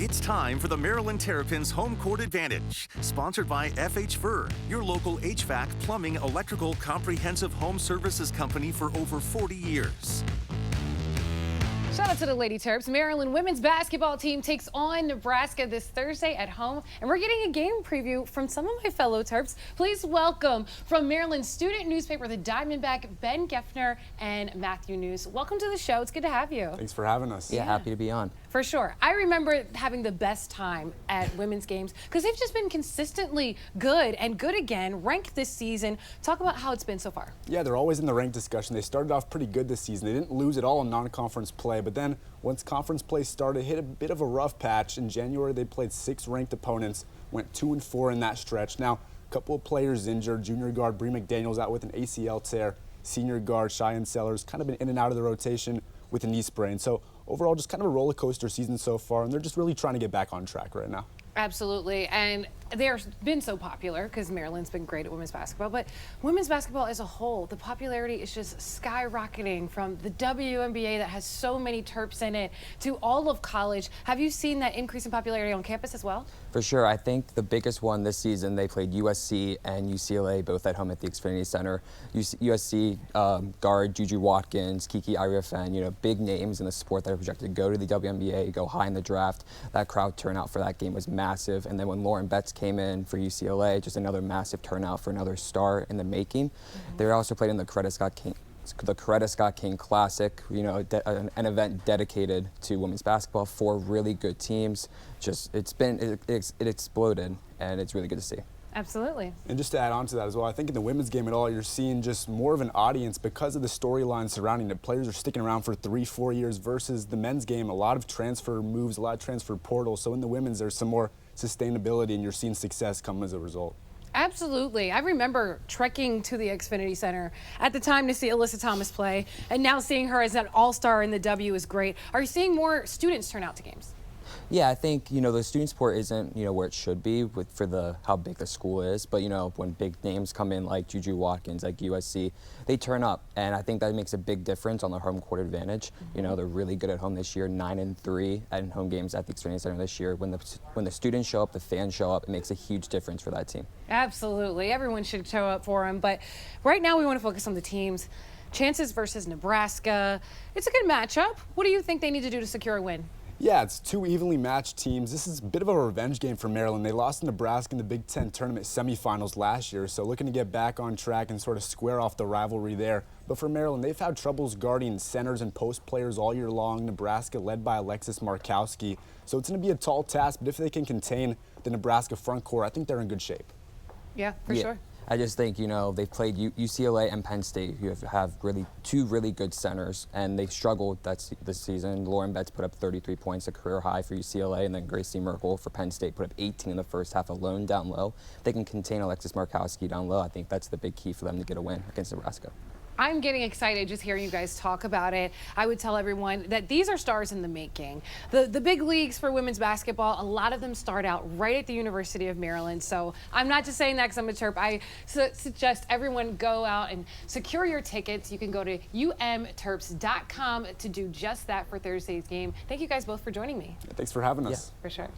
It's time for the Maryland Terrapins Home Court Advantage, sponsored by FH Furr, your local HVAC, plumbing, electrical, comprehensive home services company for over 40 years. Shout out to the Lady Terps. Maryland women's basketball team takes on Nebraska this Thursday at home, and we're getting a game preview from some of my fellow Terps. Please welcome from Maryland student newspaper, the Diamondback, Ben Geffner and Matthew News. Welcome to the show. It's good to have you. Thanks for having us. Yeah, happy to be on. For sure. I remember having the best time at women's games because they've just been consistently good and good again, ranked this season. Talk about how it's been so far. Yeah, they're always in the ranked discussion. They started off pretty good this season. They didn't lose at all in non-conference play, but then once conference play started, hit a bit of a rough patch. In January, they played 6 ranked opponents, went 2-4 in that stretch. Now, a couple of players injured. Junior guard Bree McDaniel's out with an ACL tear. Senior guard Cheyenne Sellers kind of been in and out of the rotation with a knee sprain. So overall, just kind of a roller coaster season so far, and they're just really trying to get back on track right now. Absolutely, and they've been so popular because Maryland's been great at women's basketball, but women's basketball as a whole, the popularity is just skyrocketing from the WNBA that has so many Terps in it to all of college. Have you seen that increase in popularity on campus as well? For sure. I think the biggest one this season, they played USC and UCLA both at home at the Xfinity Center. USC guard Juju Watkins, Kiki Iriafen, big names in the sport that are projected to go to the WNBA, go high in the draft. That crowd turnout for that game was massive. And then when Lauren Betts came in for UCLA, just another massive turnout for another star in the making. They also played in the Coretta Scott King Classic, an event dedicated to women's basketball. 4 really good teams. It exploded, and it's really good to see. Absolutely. And just to add on to that as well, I think in the women's game at all, you're seeing just more of an audience because of the storyline surrounding it. Players are sticking around for 3-4 years versus the men's game. A lot of transfer moves, a lot of transfer portals. So in the women's, there's some more sustainability, and you're seeing success come as a result. Absolutely. I remember trekking to the Xfinity Center at the time to see Alyssa Thomas play, and now seeing her as an all-star in the W is great. Are you seeing more students turn out to games? Yeah, I think, the student sport isn't, where it should be for how big the school is. But, when big names come in like Juju Watkins, like USC, they turn up. And I think that makes a big difference on the home court advantage. They're really good at home this year, 9-3 at home games at the Xfinity Center this year. When the students show up, the fans show up, it makes a huge difference for that team. Absolutely. Everyone should show up for them. But right now we want to focus on the teams. Chances versus Nebraska. It's a good matchup. What do you think they need to do to secure a win? Yeah, it's 2 evenly matched teams. This is a bit of a revenge game for Maryland. They lost to Nebraska in the Big Ten tournament semifinals last year, so looking to get back on track and sort of square off the rivalry there. But for Maryland, they've had troubles guarding centers and post players all year long. Nebraska led by Alexis Markowski. So it's going to be a tall task, but if they can contain the Nebraska front court, I think they're in good shape. Yeah, for sure. I just think, they've played UCLA and Penn State, who have really 2 really good centers, and they've struggled this season. Lauren Betts put up 33 points, a career high for UCLA, and then Gracie Merkel for Penn State put up 18 in the first half alone down low. If they can contain Alexis Markowski down low, I think that's the big key for them to get a win against Nebraska. I'm getting excited just hearing you guys talk about it. I would tell everyone that these are stars in the making. The big leagues for women's basketball, a lot of them start out right at the University of Maryland. So I'm not just saying that because I'm a Terp. I suggest everyone go out and secure your tickets. You can go to umterps.com to do just that for Thursday's game. Thank you guys both for joining me. Thanks for having us. Yeah, for sure.